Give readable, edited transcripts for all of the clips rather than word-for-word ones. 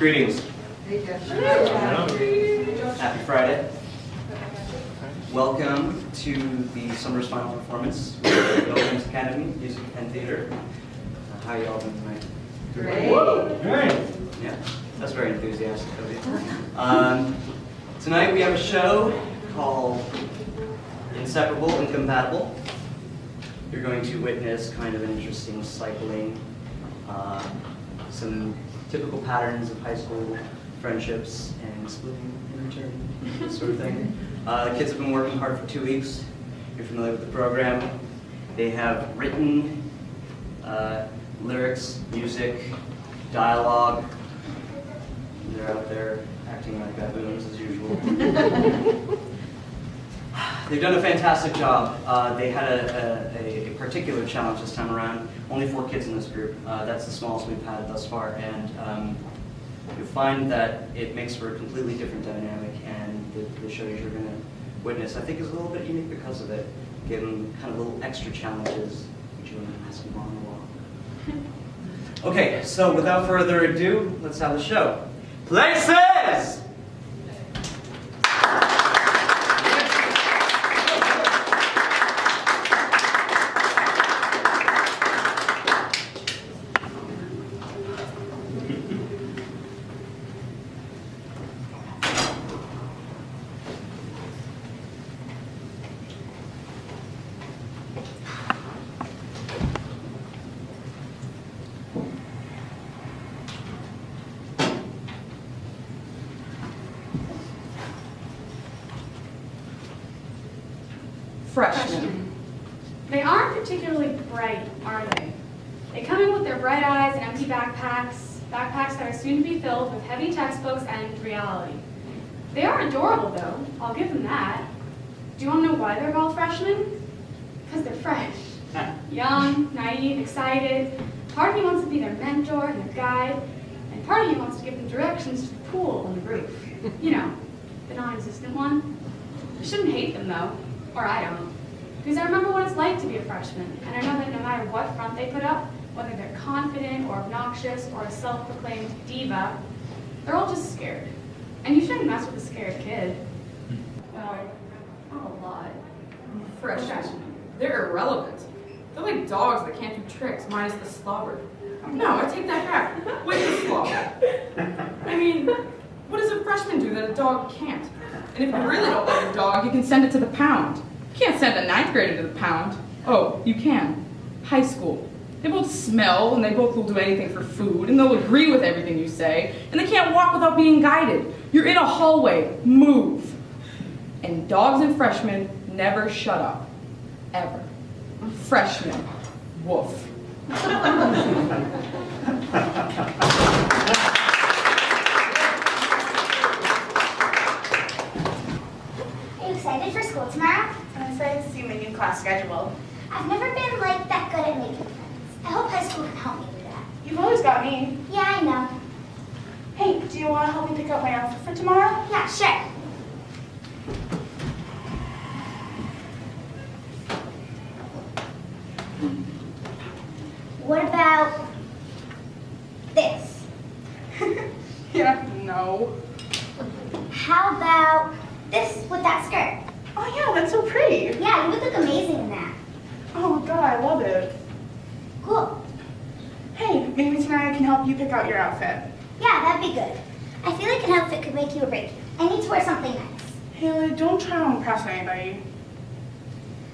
Greetings. Happy Friday. Welcome to the summer's final performance with RealJams Academy, Music and Theater. How are you all doing tonight? Great. Yeah, that's very enthusiastic of you. Tonight we have a show called Inseparable and Compatible. You're going to witness kind of an interesting cycling, some typical patterns of high school friendships and splitting in return, that sort of thing. The kids have been working hard for 2 weeks. You're familiar with the program. They have written lyrics, music, dialogue. They're out there acting like baboons as usual. They've done a fantastic job. They had a particular challenge this time around. Only 4 kids in this group. That's the smallest we've had thus far. And you'll find that it makes for a completely different dynamic, and the show you're going to witness, I think, is a little bit unique because of it. Give them kind of little extra challenges, which you want to pass them along. Okay, so without further ado, let's have the show. Places! Freshmen. They aren't particularly bright, are they? They come in with their bright eyes and empty backpacks that are soon to be filled with heavy textbooks and reality. They are adorable, though. I'll give them that. Do you want to know why they're called freshmen? Because they're fresh. Young, naive, excited. Part of me wants to be their mentor and their guide, and part of me wants to give them directions to the pool on the roof. You know, the non-existent one. I shouldn't hate them, though. Or I don't. Because I remember what it's like to be a freshman, and I know that no matter what front they put up, whether they're confident or obnoxious or a self-proclaimed diva, they're all just scared. And you shouldn't mess with a scared kid. Well, not a lot. Freshmen. They're irrelevant. They're like dogs that can't do tricks, minus the slobber. No, I take that back. With the slobber. I mean, what does a freshman do that a dog can't? And if you really don't like a dog, you can send it to the pound. You can't send a 9th grader to the pound. Oh, you can. High school. They both smell, and they both will do anything for food, and they'll agree with everything you say, and they can't walk without being guided. You're in a hallway. Move. And dogs and freshmen never shut up. Ever. Freshmen. Woof. Excited for school tomorrow? I'm excited to see my new class schedule. I've never been like that good at making friends. I hope high school can help me with that. You've always got me. Yeah, I know. Hey, do you want to help me pick out my outfit for tomorrow? Yeah, sure. What about this? Yeah, no. How about this with that skirt? Oh yeah, that's so pretty. Yeah, you would look amazing in that. Oh my god, I love it. Cool. Hey, maybe tonight I can help you pick out your outfit. Yeah, that'd be good. I feel like an outfit could make you or break you. I need to wear something nice. Haley, don't try to impress anybody.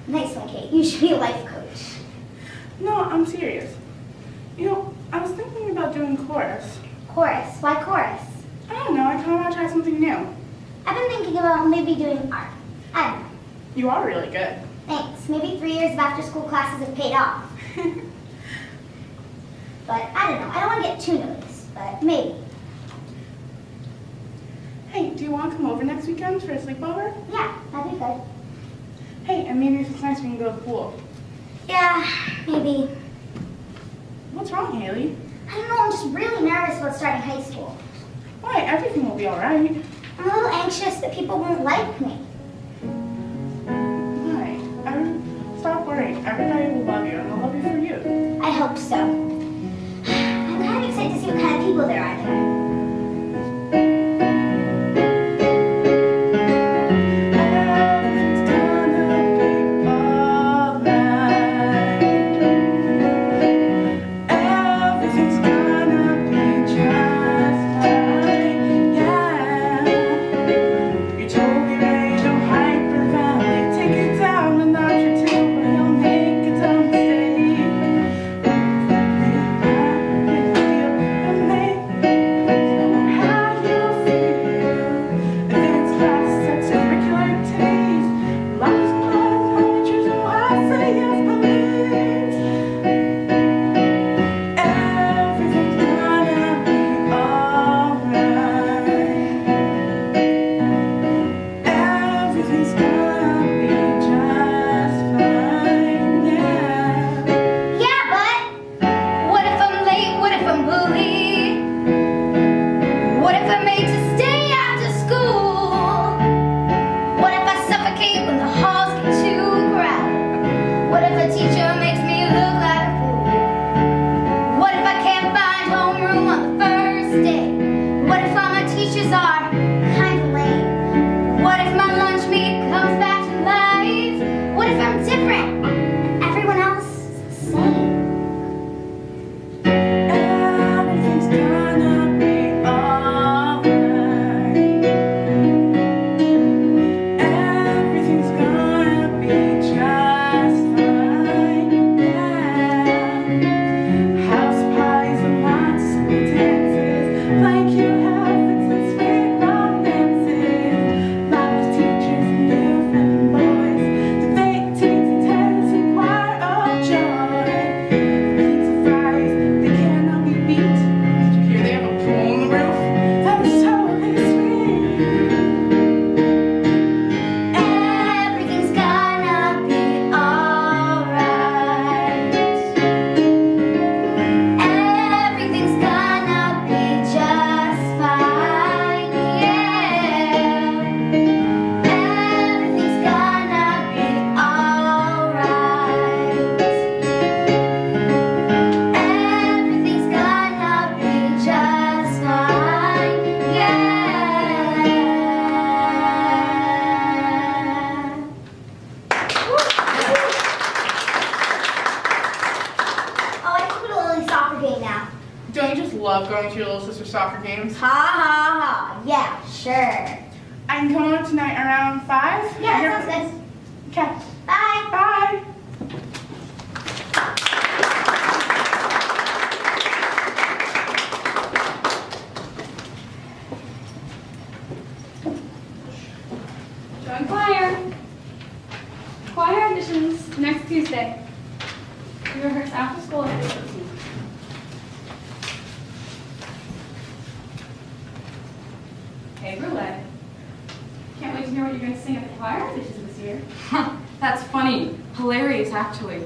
Nice one, Kate. You should be a life coach. No, I'm serious. You know, I was thinking about doing chorus. Chorus. Why chorus? I don't know, I kind of want to try something new. I've been thinking about maybe doing art. I don't know. You are really good. Thanks. Maybe 3 years of after-school classes have paid off. But I don't know. I don't want to get too nervous, but maybe. Hey, do you want to come over next weekend for a sleepover? Yeah, that'd be good. Hey, and maybe if it's nice, we can go to the pool. Yeah, maybe. What's wrong, Haley? I don't know. I'm just really nervous about starting high school. Why? Everything will be all right. I'm a little anxious that people won't like me. Why? Stop worrying. Everybody will love you, and they'll love you for you. I hope so. I'm kind of excited to see what kind of people there are there. just love going to your little sister's soccer games? Ha ha ha. Yeah, sure. I can come over tonight around 5? Yeah, that sounds good. Okay. Bye. Bye. Join choir. Choir auditions next Tuesday. We rehearse after school at 3:15. Hey, Roulette. Can't wait to hear what you're going to sing at the choir auditions this year. That's funny. Hilarious, actually.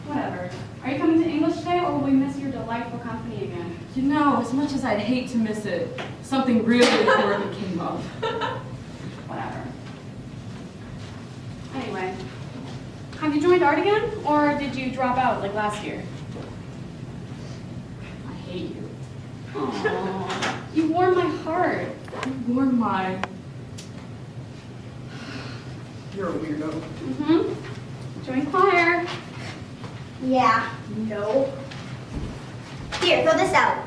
Whatever. Are you coming to English today, or will we miss your delightful company again? You know, as much as I'd hate to miss it, something really important came up. Whatever. Anyway, have you joined art again, or did you drop out like last year? I hate you. Aww, you warmed my heart. You warmed mine. You're a weirdo. Mm-hmm. Join choir. Yeah. No. Here, throw this out.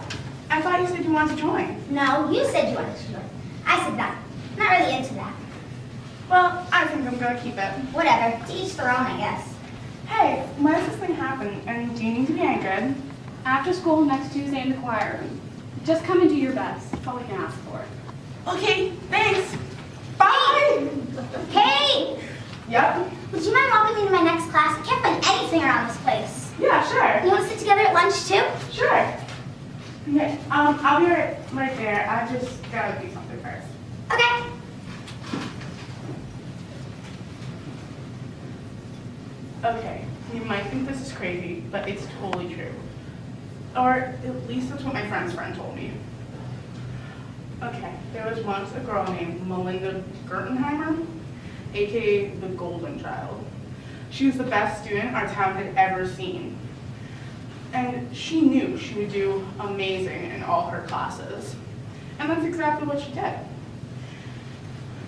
I thought you said you wanted to join. No, you said you wanted to join. I said no. Not really into that. Well, I think I'm going to keep it. Whatever. To each their own, I guess. Hey, when does this thing happen? And do you need to be anchored? After school next Tuesday in the choir room. Just come and do your best. That's all we can ask for. Okay, thanks. Bye. Hey! Yep. Would you mind welcoming me to my next class? I can't find anything around this place. Yeah, sure. You want to sit together at lunch too? Sure. Okay, I'll be right there. I just gotta do something first. Okay. Okay, you might think this is crazy, but it's totally true. Or at least that's what my friend's friend told me. Okay, there was once a girl named Melinda Gertenheimer, aka the Golden Child. She was the best student our town had ever seen. And she knew she would do amazing in all her classes. And that's exactly what she did.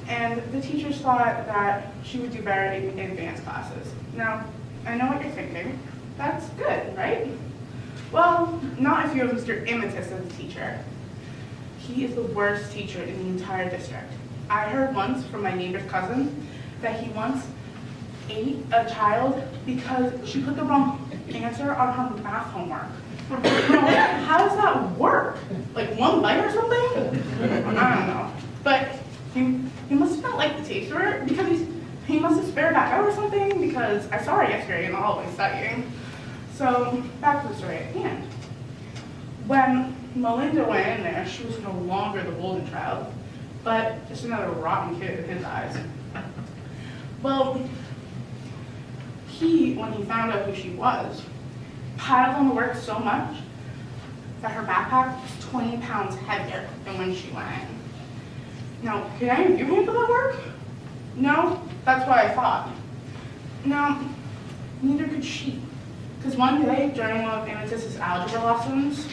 And the teachers thought that she would do better in advanced classes. Now, I know what you're thinking. That's good, right? Well, not if you have Mr. Immitus as a teacher. He is the worst teacher in the entire district. I heard once from my neighbor's cousin that he once ate a child because she put the wrong answer on her math homework. How does that work? Like one bite or something? I don't know. But he must have not liked the taste of it because he must have spared back out or something because I saw her yesterday in the hallway studying. So back to the story at hand. When Melinda went in there, she was no longer the golden child, but just another rotten kid in his eyes. Well, when he found out who she was, piled on the work so much that her backpack was 20 pounds heavier than when she went in. Now, could any of you handle that work? No? That's what I thought. Now, neither could she. Because one day, during one of Immitus's algebra lessons,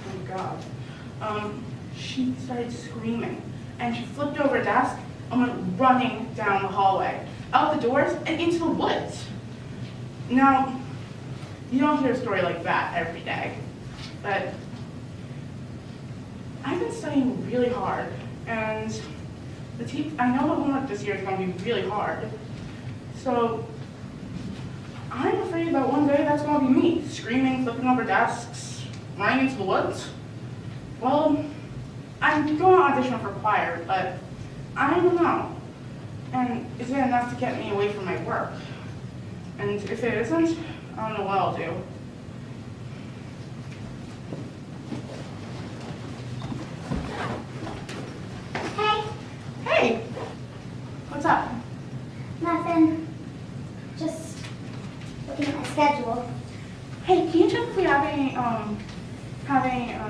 oh God, she started screaming. And she flipped over a desk and went running down the hallway, out the doors, and into the woods. Now, you don't hear a story like that every day, but I've been studying really hard, and I know the homework this year is going to be really hard. So I'm afraid that one day that's going to be me, screaming, flipping over desks, running into the woods. Well, I'm going to audition for choir, but I don't know. And is it enough to get me away from my work? And if it isn't, I don't know what I'll do. Hey. Hey, what's up? Nothing. Just looking at my schedule. Hey, can you check if we have any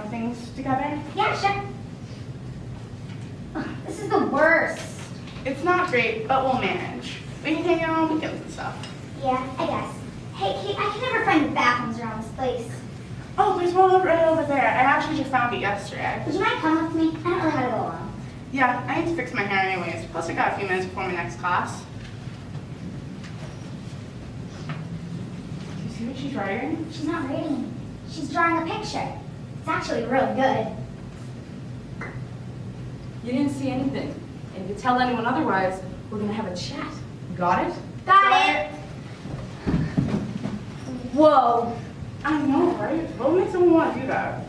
things together? Yeah, sure. Ugh, this is the worst. It's not great, but we'll manage. We can hang out on weekends and stuff. Yeah, I guess. Hey, Kate, I can never find the bathrooms around this place. Oh, there's one right over there. I actually just found it yesterday. Would you mind coming with me? I don't really want to go alone. Yeah, I need to fix my hair anyways. Plus I got a few minutes before my next class. Do you see what she's writing? She's not reading. She's drawing a picture. It's actually really good. You didn't see anything. And if you tell anyone otherwise, we're gonna have a chat. Got it? Got it. Whoa. I know, right? What makes someone want to do that?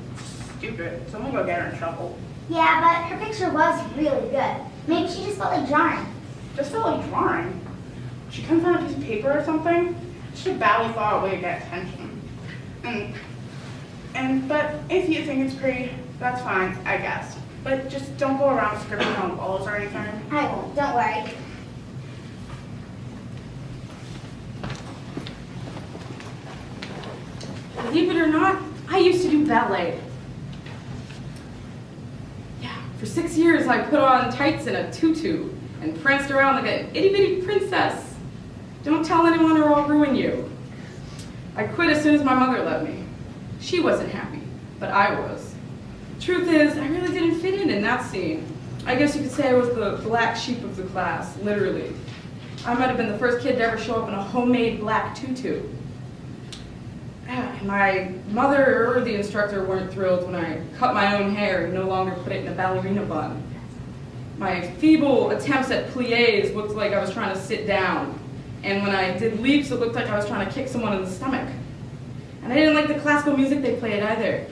Stupid. Someone go get her in trouble. Yeah, but her picture was really good. Maybe she just felt like drawing. Just felt like drawing. She couldn't find a piece of paper or something. She should badly thought a way to get attention. But if you think it's pretty, that's fine, I guess. But just don't go around scribbling on walls or anything. I won't, don't worry. Believe it or not, I used to do ballet. Yeah, for 6 years I put on tights and a tutu and pranced around like an itty-bitty princess. Don't tell anyone or I'll ruin you. I quit as soon as my mother let me. She wasn't happy, but I was. Truth is, I really didn't fit in that scene. I guess you could say I was the black sheep of the class, literally. I might have been the first kid to ever show up in a homemade black tutu. My mother or the instructor weren't thrilled when I cut my own hair and no longer put it in a ballerina bun. My feeble attempts at pliés looked like I was trying to sit down. And when I did leaps, it looked like I was trying to kick someone in the stomach. And I didn't like the classical music they played either.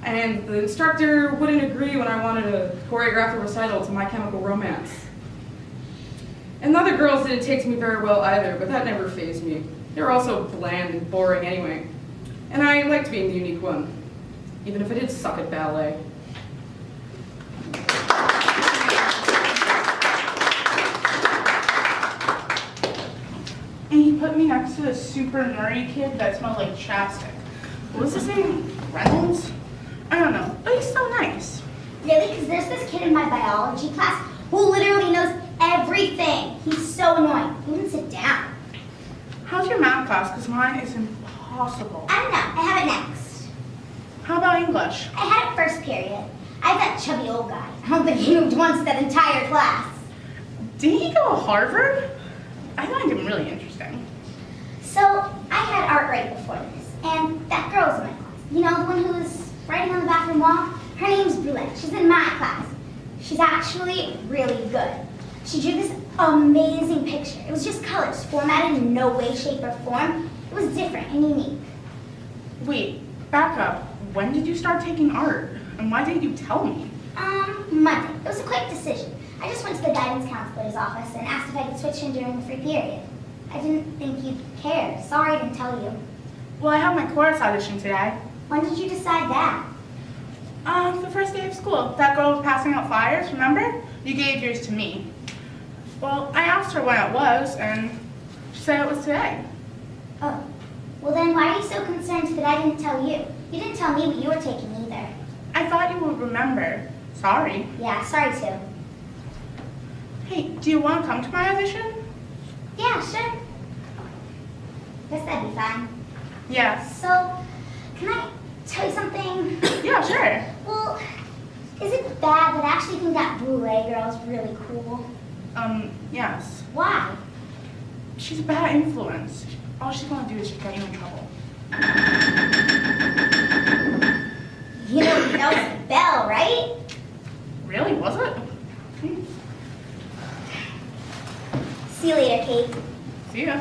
And the instructor wouldn't agree when I wanted to choreograph a recital to My Chemical Romance. And the other girls didn't take to me very well either, but that never fazed me. They were also bland and boring anyway. And I liked being the unique one, even if I did suck at ballet. And he put me next to this super nerdy kid that smelled like chapstick. What was his name? Reynolds? I don't know, but he's so nice. Really? Because there's this kid in my biology class who literally knows everything. He's so annoying. He wouldn't sit down. How's your math class? Because mine is impossible. I don't know. I have it next. How about English? I had it first period. I have that chubby old guy. I don't think he moved once that entire class. Did he go to Harvard? I find him really interesting. So I had art right before this, and that girl's in my class. You know, the one who was writing on the bathroom wall? Her name's Brulette. She's in my class. She's actually really good. She drew this amazing picture. It was just colors, formatted in no way, shape, or form. It was different and unique. Wait, back up. When did you start taking art? And why didn't you tell me? Monday. It was a quick decision. I just went to the guidance counselor's office and asked if I could switch in during the free period. I didn't think you'd care. Sorry I didn't tell you. Well, I have my chorus audition today. When did you decide that? The first day of school. That girl was passing out flyers, remember? You gave yours to me. Well, I asked her when it was, and she said it was today. Oh. Well then, why are you so concerned that I didn't tell you? You didn't tell me what you were taking either. I thought you would remember. Sorry. Yeah, sorry too. Hey, do you want to come to my audition? Yeah, sure. Guess that'd be fine. Yeah. So, can I tell you something? Yeah, sure. Well, is it bad that I actually think that Brule girl is really cool? Yes. Why? She's a bad influence. All she's gonna do is just get you in trouble. You know, that was the bell, right? Really, was it? See you later, Kate. See ya.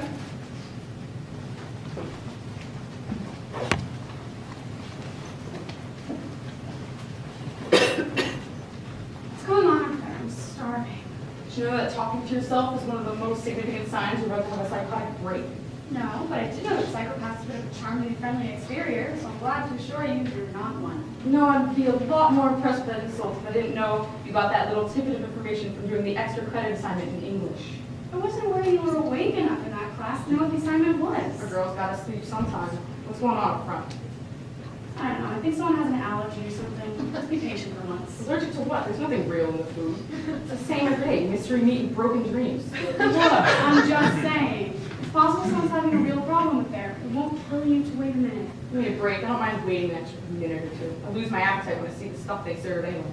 What's going on up there? I'm starving. Did you know that talking to yourself is one of the most significant signs you're about to have a psychotic break? No, but I did know that psychopaths have a bit of a charming and friendly exterior, so I'm glad to assure you you're not one. No, I'd be a lot more impressed with that insult if I didn't know you got that little tidbit of information from doing the extra credit assignment in English. I wasn't aware you were awake enough in that class to know what the assignment A was. girl's gotta sleep sometime. What's going on up front? I don't know, I think someone has an allergy or something. Let's be patient for once. Allergic to what? There's nothing real in the food. It's the same every day. Mystery meat and broken dreams. I'm just saying. It's possible someone's having a real problem with there. It won't kill you to wait a minute. Give me a break. I don't mind waiting an extra minute or two. I lose my appetite when I see the stuff they serve anyway.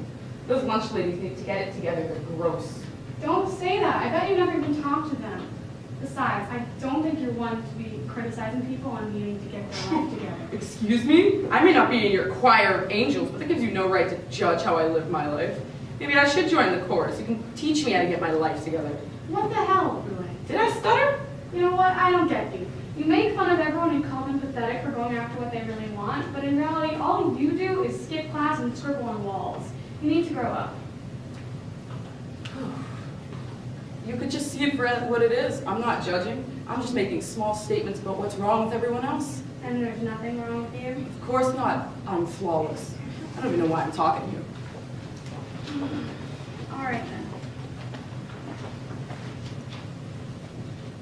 Those lunch ladies need to get it together. They're gross. Don't say that. I bet you never even talked to them. Besides, I don't think you're one to be criticizing people on needing to get their life together. Excuse me? I may not be in your choir of angels, but that gives you no right to judge how I live my life. Maybe I should join the chorus. You can teach me how to get my life together. What the hell, Brule? Did I stutter? You know what? I don't get you. You make fun of everyone and call them pathetic for going after what they really want, but in reality, all you do is skip class and scribble on walls. You need to grow up. You could just see it for what it is. I'm not judging. I'm just making small statements about what's wrong with everyone else. And there's nothing wrong with you? Of course not. I'm flawless. I don't even know why I'm talking to you. All right then.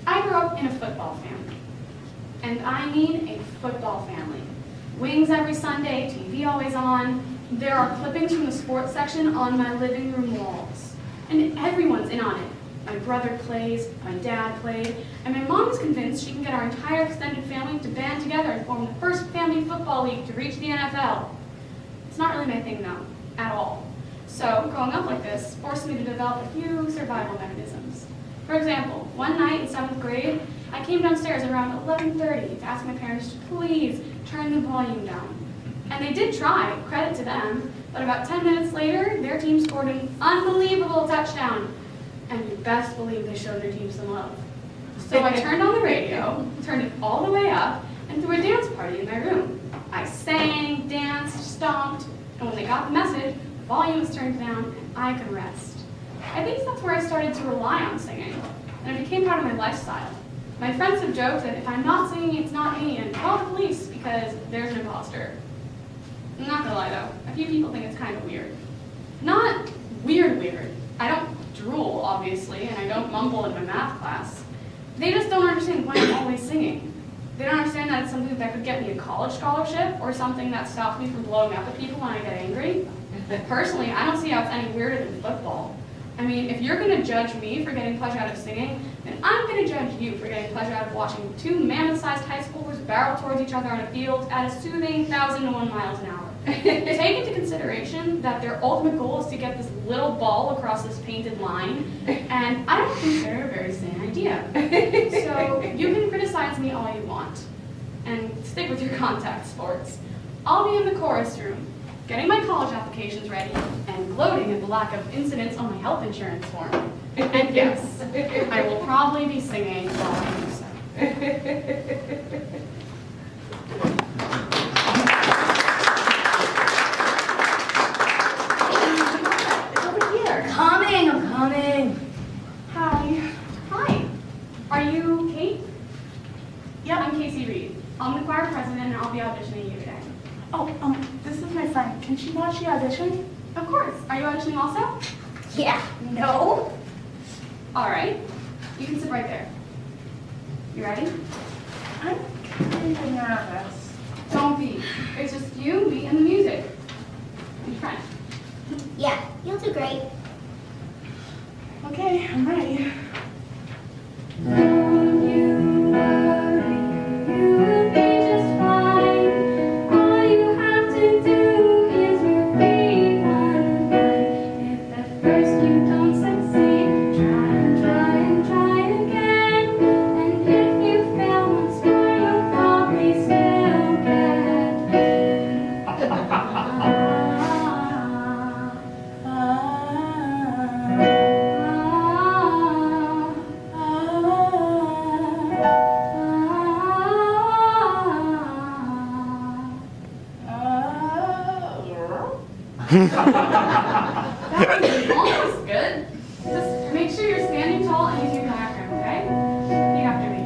I grew up in a football family. And I mean a football family. Wings every Sunday, TV always on. There are clippings from the sports section on my living room walls. And everyone's in on it. My brother plays, my dad played, and my mom is convinced she can get our entire extended family to band together and form the first family football league to reach the NFL. It's not really my thing though, at all. So growing up like this forced me to develop a few survival mechanisms. For example, one night in 7th grade, I came downstairs around 11:30 to ask my parents to please turn the volume down. And they did try, credit to them, but about 10 minutes later, their team scored an unbelievable touchdown. And you best believe they showed their team some love. So I turned on the radio, turned it all the way up, and threw a dance party in my room. I sang, danced, stomped, and when they got the message, the volume was turned down and I could rest. I think that's where I started to rely on singing, and it became part of my lifestyle. My friends have joked that if I'm not singing, it's not me, and call the police because there's an imposter. I'm not gonna lie though, a few people think it's kind of weird. Not weird. I don't drool, obviously, and I don't mumble in my math class. They just don't understand why I'm always singing. They don't understand that it's something that could get me a college scholarship or something that stops me from blowing up at people when I get angry. Personally, I don't see how it's any weirder than football. I mean, if you're going to judge me for getting pleasure out of singing, then I'm going to judge you for getting pleasure out of watching two mammoth-sized high schoolers barrel towards each other on a field at a soothing 1,001 miles an hour. Take into consideration that their ultimate goal is to get this little ball across this painted line, and I don't consider it a very sane idea. So you can criticize me all you want, and stick with your contact sports. I'll be in the chorus room, getting my college applications ready, and gloating at the lack of incidents on my health insurance form. And yes, I will probably be singing while I do so. I'm coming. Hi. Hi. Are you Kate? Yep. I'm Casey Reed. I'm the choir president and I'll be auditioning you today. Oh, this is my friend. Can she watch the audition? Of course. Are you auditioning also? Yeah, no. All right. You can sit right there. You ready? I'm kind of nervous. Don't be. It's just you, me, and the music. And your friend. Yeah, you'll do great. Okay, I'm ready. That was almost good. Just make sure you're standing tall and use your diaphragm, okay? Repeat after me.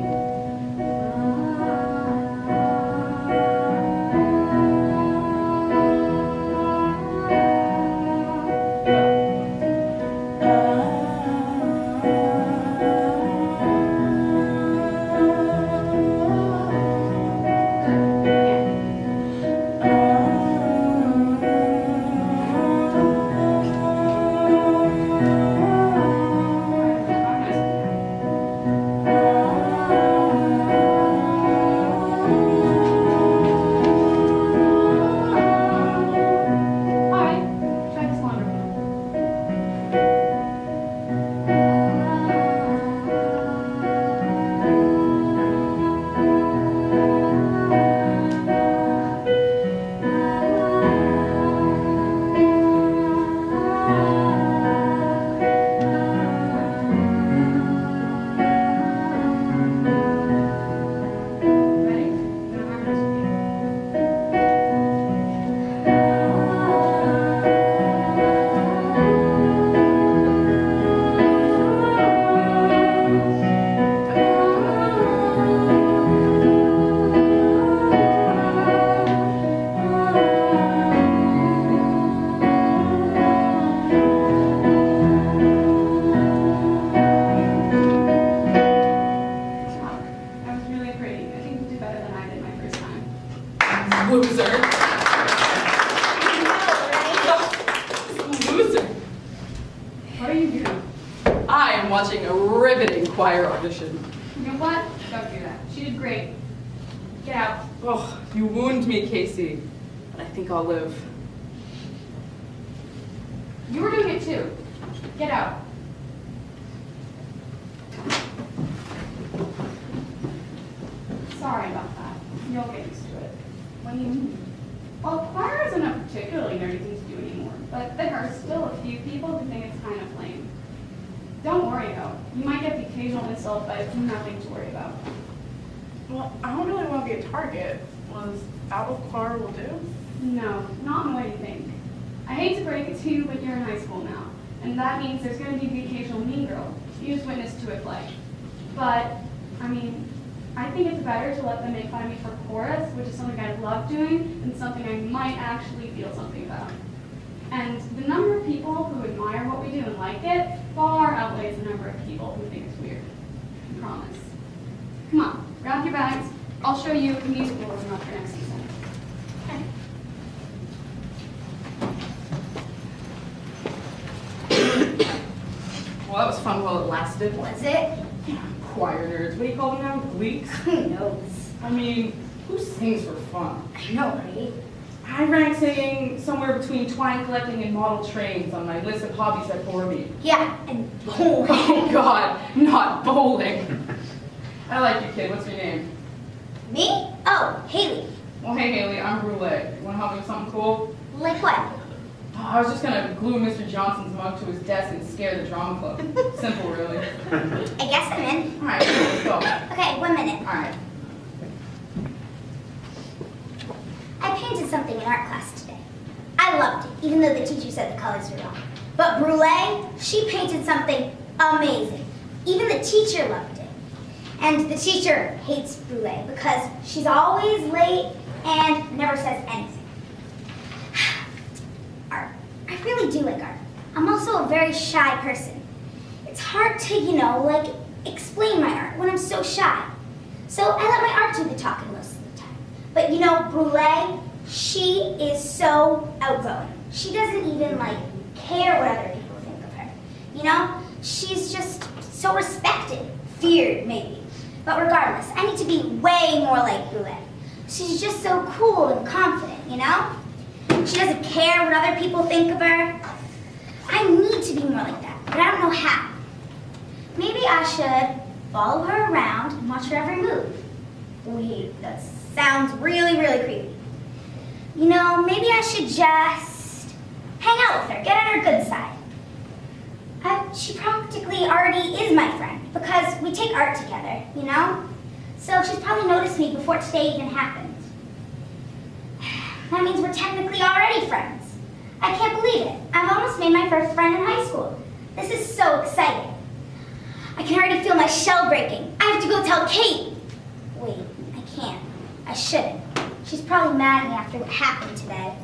watching a riveting choir audition. You know what? Don't do that. She did great. Get out. Oh, you wound me, Casey. But I think I'll live. You were doing it too. Get out. Sorry about that. You'll get used to it. What do you mean? Well, choir isn't a particularly nerdy thing to do anymore, but there are still a few people who think it's kind of lame. Don't worry though. You might get the occasional insult, but it's nothing to worry about. Well, I don't really want to be a target. Was out of choir will do? No, not in the way you think. I hate to break it to you, but you're in high school now, and that means there's going to be the occasional mean girl. You just witnessed to it play. But, I mean, I think it's better to let them make fun of me for chorus, which is something I love doing, than something I might actually feel something about. And the number of people who admire what we do and like it far outweighs the number of people who think it's weird. I promise. Come on, grab your bags. I'll show you a musical we're up for next season. Well, that was fun while it lasted. Was it? Choir nerds. What do you call them now? Gleeks? Who knows? I mean, who sings for fun? I know, right? I rank singing somewhere between twine collecting and model trains on my list of hobbies that bore me. Yeah, and bowling. Oh God, not bowling. I like you, kid. What's your name? Me? Oh, Haley. Well, hey, Haley, I'm Brule. You want to help me with something cool? Like what? Oh, I was just going to glue Mr. Johnson's mug to his desk and scare the drama club. Simple, really. I guess I'm in. All right, let's go. Okay, 1 minute. All right. I painted something in art class today. I loved it, even though the teacher said the colors were wrong. But Brule, she painted something amazing. Even the teacher loved it. And the teacher hates Brule because she's always late and never says anything. Art. I really do like art. I'm also a very shy person. It's hard to, explain my art when I'm so shy. So I let my art do the talking most of the time. But Brule, she is so outgoing. She doesn't even, care what other people think of her. She's just so respected, feared, maybe. But regardless, I need to be way more like Brule. She's just so cool and confident, She doesn't care what other people think of her. I need to be more like that, but I don't know how. Maybe I should follow her around and watch her every move. Wait, that sounds really, really creepy. Maybe I should just hang out with her, get on her good side. She practically already is my friend because we take art together, So she's probably noticed me before today even happened. That means we're technically already friends. I can't believe it. I've almost made my first friend in high school. This is so exciting. I can already feel my shell breaking. I have to go tell Kate. Wait, I can't. I shouldn't. She's probably mad at me after what happened today.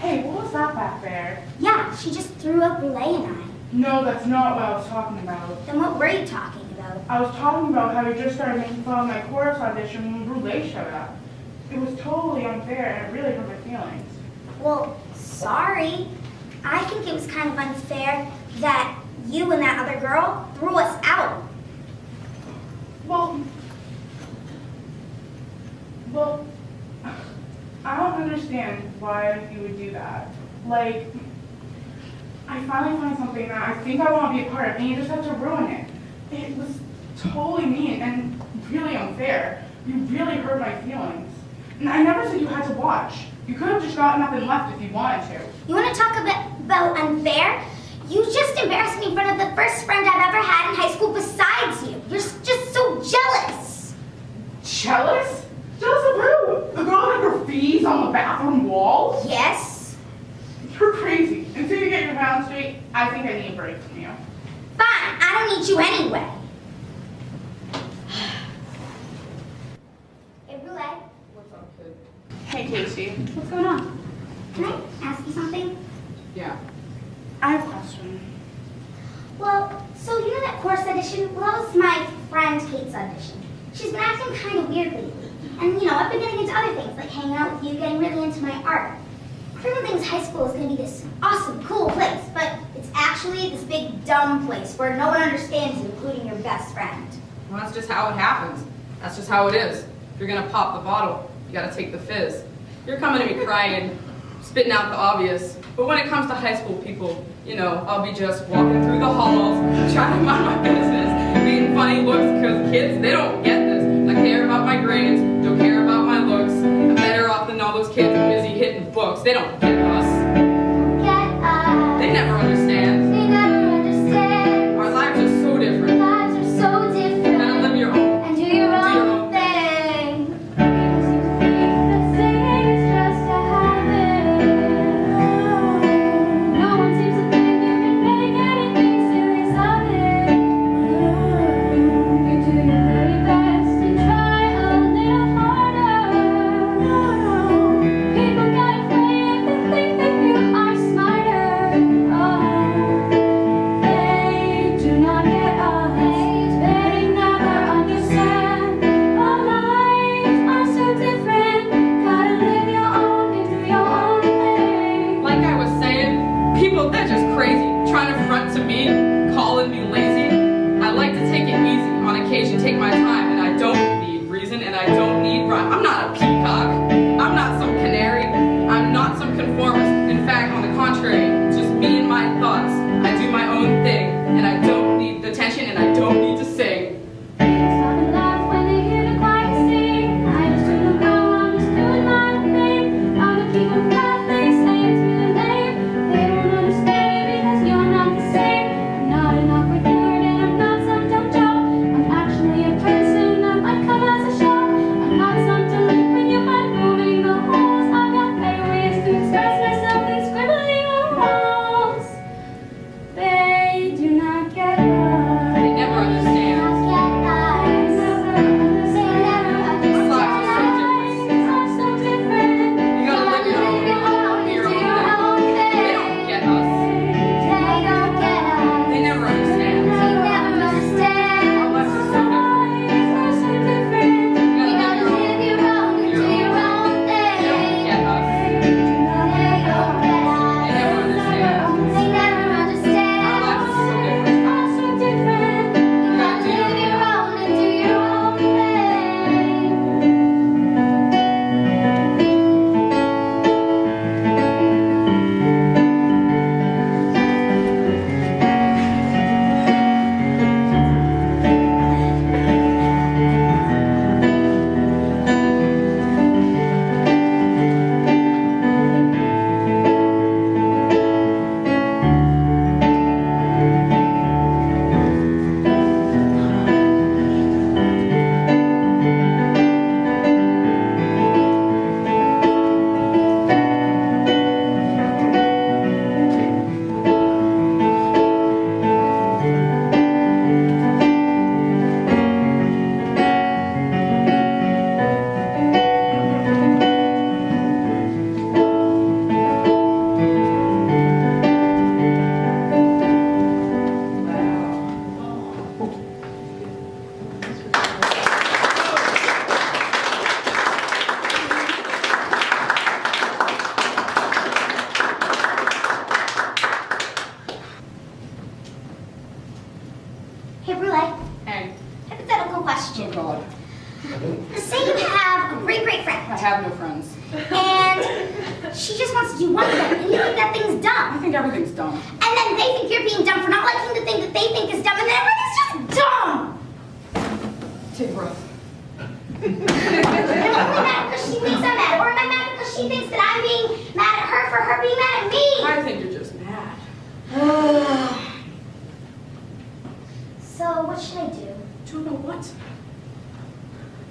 Hey, what was that back there? Yeah, she just threw up Brule and I. No, that's not what I was talking about. Then what were you talking about? I was talking about how you just started making fun of my chorus audition when Brule showed up. It was totally unfair and it really hurt my feelings. Well, sorry. I think it was kind of unfair that you and that other girl threw us out. Well, I don't understand why you would do that. I finally find something that I think I want to be a part of, and you just have to ruin it. It was totally mean and really unfair. You really hurt my feelings. And I never said you had to watch. You could have just gotten up and left if you wanted to. You want to talk about unfair? You just embarrassed me in front of the first friend I've ever had in high school besides you. You're just so jealous. Jealous? Jealous of who? The girl that had graffiti on the bathroom wall? Yes. You're crazy. Until you get your balance straight, I think I need a break from you. Fine, I don't need you anyway. Hey, Brule. What's up, kid? Hey, Casey. What's going on? Can I ask you something? Yeah. I have a question. Well, so you know that chorus audition? Well, that was my friend Kate's audition. She's been acting kind of weird lately. And, I've been getting into other things, like hanging out with you, getting really into my art. Everyone thinks high school is going to be this awesome, cool place, but it's actually this big, dumb place where no one understands you, including your best friend. Well, that's just how it happens. That's just how it is. If you're gonna pop the bottle, you gotta take the fizz. You're coming to me crying, spitting out the obvious. But when it comes to high school people, you know, I'll be just walking through the halls, trying to mind my business, getting funny looks, because kids, they don't get this. I care about my grades, don't care about my looks. I'm better off than all those kids busy hitting books. They don't get us. Get us. They never understand. They never understand. Our lives are so different. Lives are so different. You gotta live your own. And do your own thing. People seem to think that singing is just a habit. No one seems to think you can make anything serious of it. You do your very best and try a little harder. People get afraid if they think that you are smarter. They do not get us. They never understand. Our lives are so different. Gotta live your own and do your own thing. Like I was saying, people, they're just crazy, trying to front to me, calling me lazy. I like to take it easy, on occasion take my time, and I don't need reason, and I don't need rhyme. I'm not a peacock, I'm not some canary, I'm not some conformist. In fact, on the contrary, just me and my thoughts. I do my own thing, and I don't need attention, and I don't need to sing. People stop and laugh when they hear the choir sing. I just do the go, I'm just doing my thing. I'm the king of math, they say it's really lame. They don't understand because you're not the same. I'm not an awkward nerd and I'm not some dumb joke. I'm actually a person that might come as a show. I'm not some delinquent, you might moving the halls. I've got better ways to express myself than scribbling on walls. They do not get us. They never understand. Our lives are so different. You gotta live your own, do your own thing. They don't get us. They never understand. Our lives are so different. You gotta live your own, do your own thing. They don't get us. They never understand. Our lives are so different. Hey, Brule, Hey, hypothetical question. oh God, Say you have a great, great I friend, have no friends. and she just wants to do one thing, and you think that thing's I dumb. think everything's dumb. And then they think you're being dumb for not liking the thing that they think is dumb, and then everything's just dumb. Take a breath. Am I only mad because she thinks I'm mad, or am I mad because she thinks that I'm being mad at her for her being mad at me? I think you're just mad. So what should I do? Don't know what.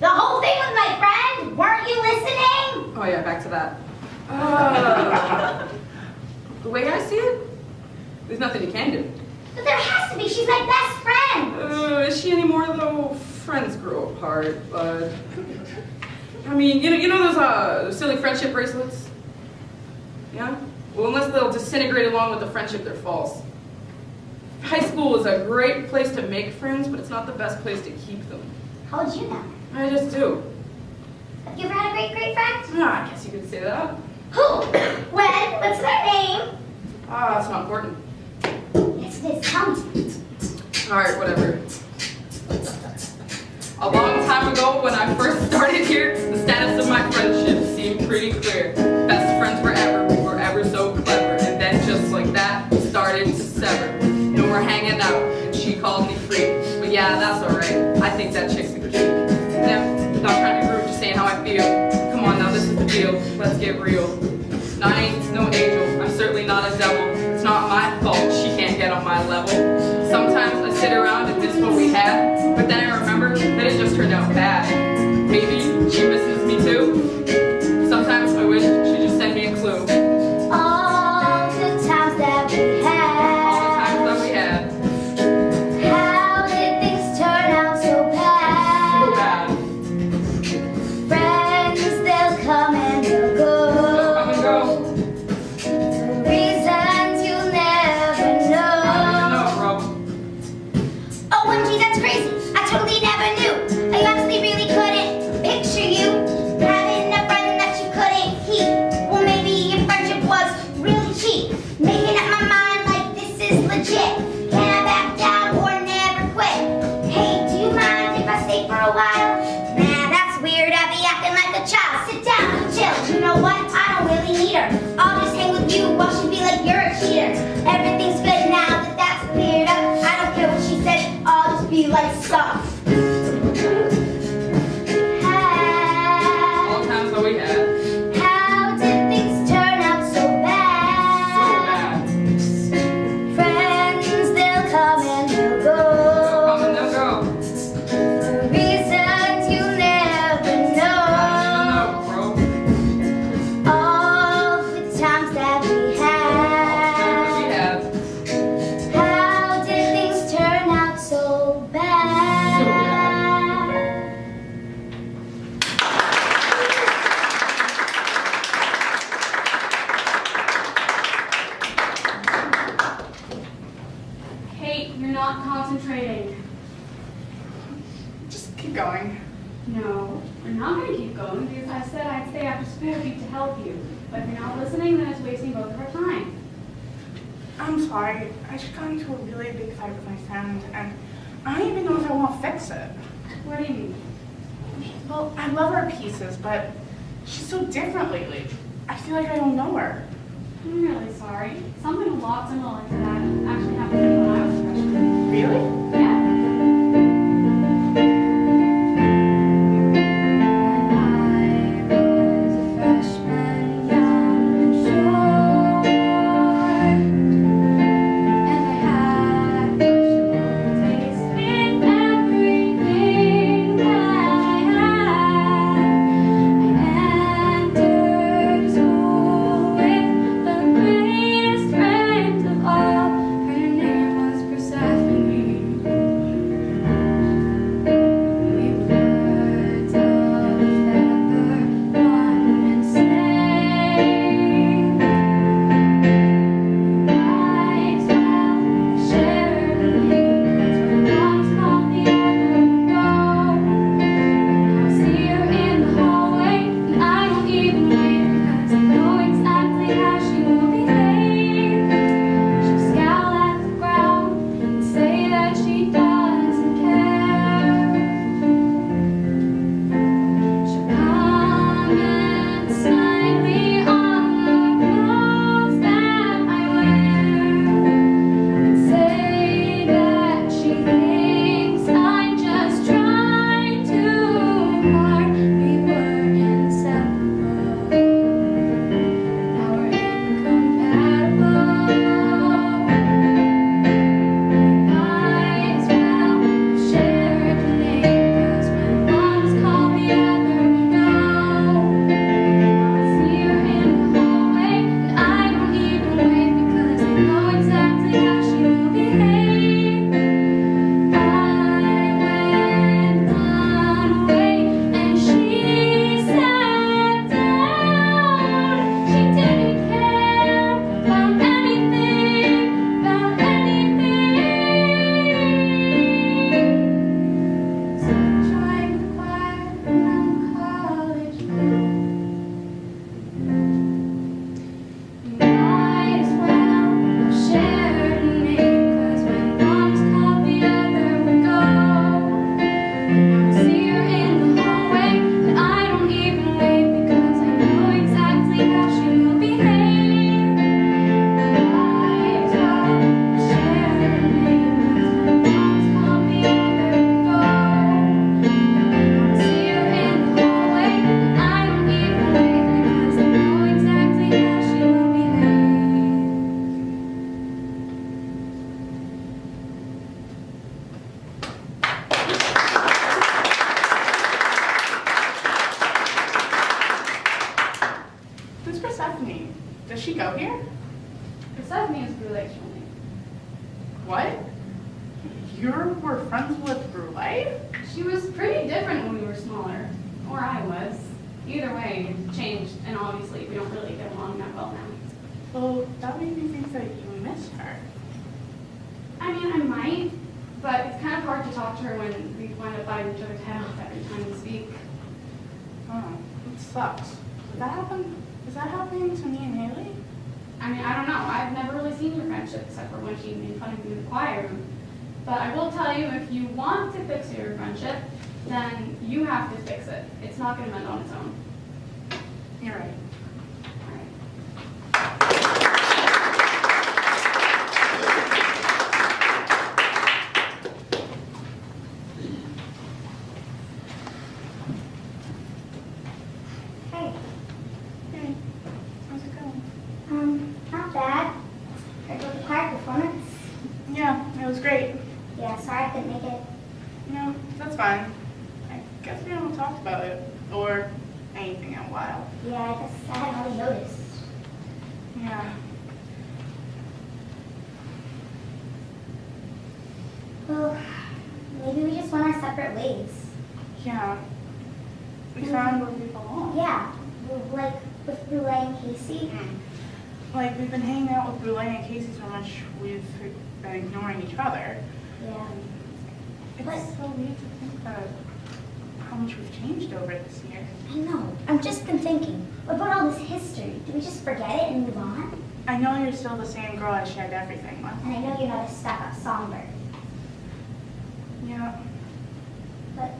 The whole thing with my friend? Weren't you listening? Oh yeah, back to that. The way I see it, there's nothing you can do. But there has to be. She's my best friend. Is she anymore though? Friends grow apart, but I mean, you know those silly friendship bracelets? Yeah? Well, unless they'll disintegrate along with the friendship, they're false. High school is a great place to make friends, but it's not the best place to keep them. How would you know? I just do. Have you ever had a great, great friend? Yeah, I guess you could say that. Who? When? What's their name? Ah, that's not important. Yes, it is. Tell me. Alright, whatever. A long time ago, when I first started here, the status of my friendship seemed pretty clear. Best friends forever, we were ever so clever. And then just like that, we started to sever. No more hanging out, and she called me freak. But yeah, that's alright. I think that chick's a creep. Now, not trying to be rude, just saying how I feel. Come on now, this is the deal. Let's get real. No, I ain't no angel. I'm certainly not a devil. It's not my fault she can't get on my level. Sometimes I sit around and miss what we had, but then I remember that it just turned out bad. Maybe she misses me too. Sometimes I wish she'd just send me a clue. All the times that we had. All the times that we had. How did things turn out so So bad? bad. Friends, they'll come and they'll go. They'll come and go. For reasons you'll never know. No, bro. OMG, that's crazy. I totally never knew. I honestly really couldn't picture you having a friend that you couldn't keep. Well, maybe your friendship was really cheap. Making up my mind like this is legit. Can I back down or never quit? Hey, do you mind if I stay for a while? Nah, that's weird. I be acting like a child. Sit down and chill. You know what? I don't really need her. I'll just hang with you while she be like you're a cheater. Everything's good now that that's cleared up. I don't care what she said. I'll just be like soft. All the times that we had. How did things turn out so So bad? bad. Friends, they'll come and they'll go. They'll come and they'll go. For reasons you never know. I don't even know, bro. All the times that we had. How did things turn out so bad? So bad. Kate, you're not concentrating. Just keep going. No, we're not going to keep going because I said I'd stay after school week to help you. But if you're not listening, then it's wasting both of our time. I'm sorry. I just got into a really big fight with my friend, and I don't even know if I want to fix it. What do you mean? Well, I love her pieces, but she's so different lately. I feel like I don't know her. I'm really sorry. Something a lot similar to that actually happened to me when I was a freshman. Really? Yeah. Her name was Persephone. Does she go here? It says name's Brulé only. What? You were friends with Brulé? She was pretty different when we were smaller. Or I was. Either way, it's changed, and obviously we don't really get along that well now. Well, that made me think that you miss her. I mean, I might, but it's kind of hard to talk to her when we wind up biting each other's head off every time we speak. Oh, it sucks. Is that happening to me and Haley? I mean, I don't know. I've never really seen your friendship except for when she made fun of you in the choir room. But I will tell you, if you want to fix your friendship, then you have to fix it. It's not going to mend on its own. You're right. All right. Hey, Hey, how's it going? not bad. Heard about the choir performance. Yeah, it was great. Yeah, sorry I couldn't make it. No, that's fine. I guess we haven't talked about it or anything in a while. Yeah, I guess I hadn't really noticed. Yeah. Well, maybe we just went our separate ways. Yeah. We found where we belong. Yeah, like with Brulé and Casey. Like, we've been hanging out with Brulé and Casey so much, we've been ignoring each other. Yeah. It's so weird to think that how much we've changed over this year. I know. I've just been thinking, what about all this history? Do we just forget it and move on? I know you're still the same girl I shared everything with. And I know you're not a stuck-up songbird. Yeah. But,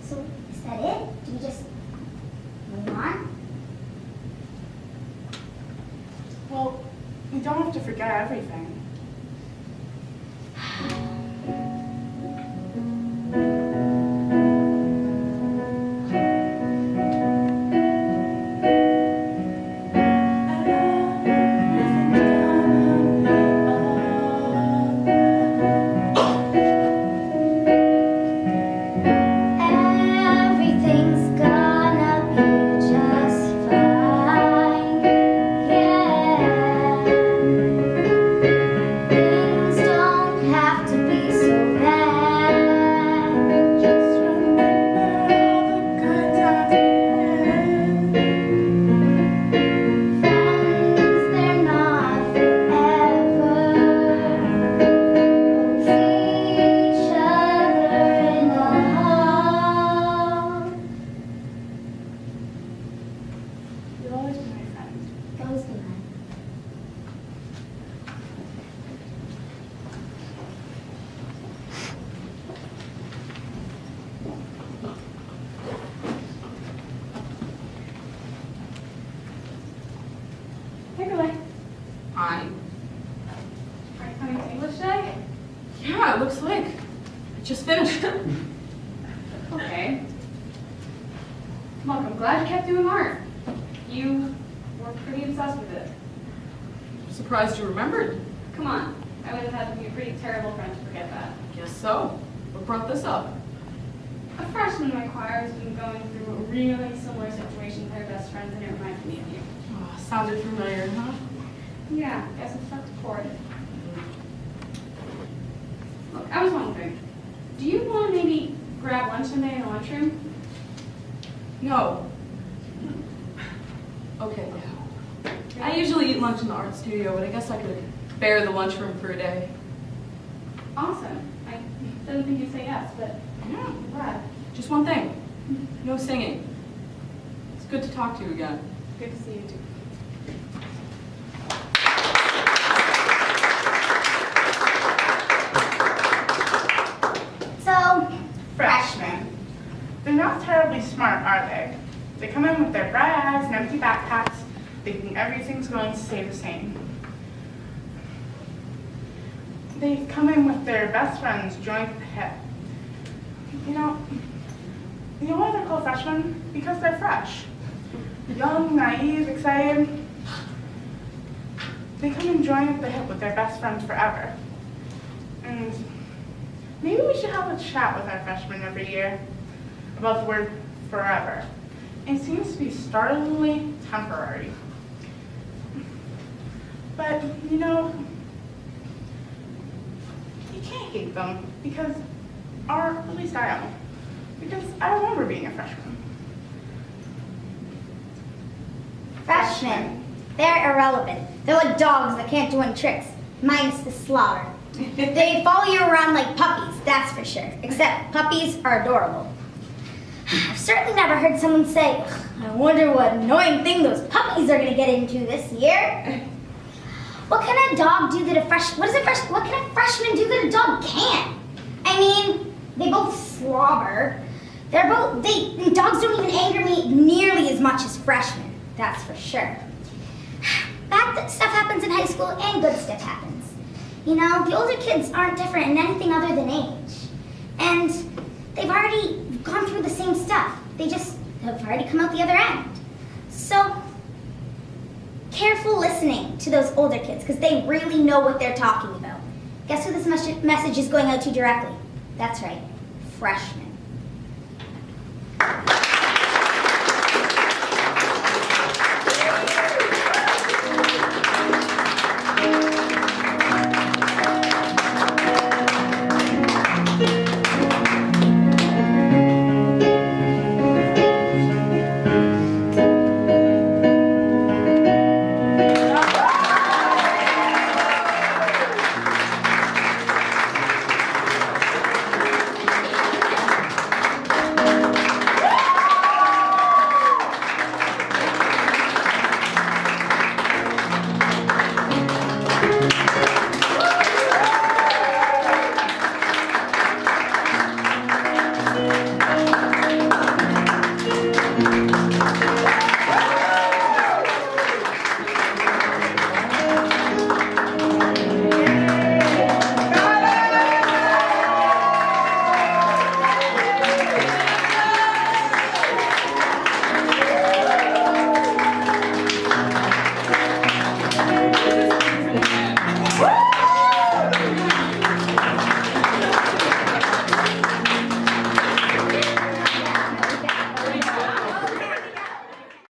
so is that it? Do we just move on? Well, we don't have to forget everything. Everything's gonna be just fine, yeah. Things don't have to be so bad. Just remember all the good times we had. Friends, they're not forever. We see each other in the hall. You've always been my friend. Goes the man. Hey, Brulé. Hi. Are you coming to English today? Yeah, it looks like. I just finished. Okay. Look, I'm glad you kept doing art. You were pretty obsessed with it. Surprised you remembered. Come on. I would have had to be a pretty terrible friend to forget that. Guess so. What brought this up? A freshman in my choir has been going through a really similar situation with her best friends, and it reminded me of you. Oh, sounded familiar, huh? Yeah, guess I'm stuck to chord. Look, I was wondering, do you want to maybe grab lunch someday in the lunchroom? No. Okay. I usually eat lunch in the art studio, but I guess I could bear the lunchroom for a day. Awesome. I didn't think you'd say yes, but Yeah. I'm glad. Just one thing. No singing. It's good to talk to you again. Good to see you too. So, Freshmen. They're not terribly smart, are they? They come in with their bright eyes and empty backpacks, thinking everything's going to stay the same. They come in with their best friends joined at the hip. You know why they're called freshmen? Because they're fresh. Young, naive, excited. They come and join at the hip with their best friends forever. And maybe we should have a chat with our freshmen every year about the word forever. It seems to be startlingly temporary. But, you know, you can't hate them because, or at least I don't, because I remember being a freshman. Freshmen. They're irrelevant. They're like dogs that can't do any tricks, minus the slaughter. They follow you around like puppies, that's for sure. Except puppies are adorable. I've certainly never heard someone say, I wonder what annoying thing those puppies are going to get into this year. What can a dog do that what can a freshman do that a dog can't? I mean, they both slobber. Dogs don't even anger me nearly as much as freshmen, that's for sure. Bad stuff happens in high school and good stuff happens. You know, the older kids aren't different in anything other than age. And they've already gone through the same stuff. They just have already come out the other end. So, careful listening to those older kids, because they really know what they're talking about. Guess who this message is going out to directly? That's right, freshmen.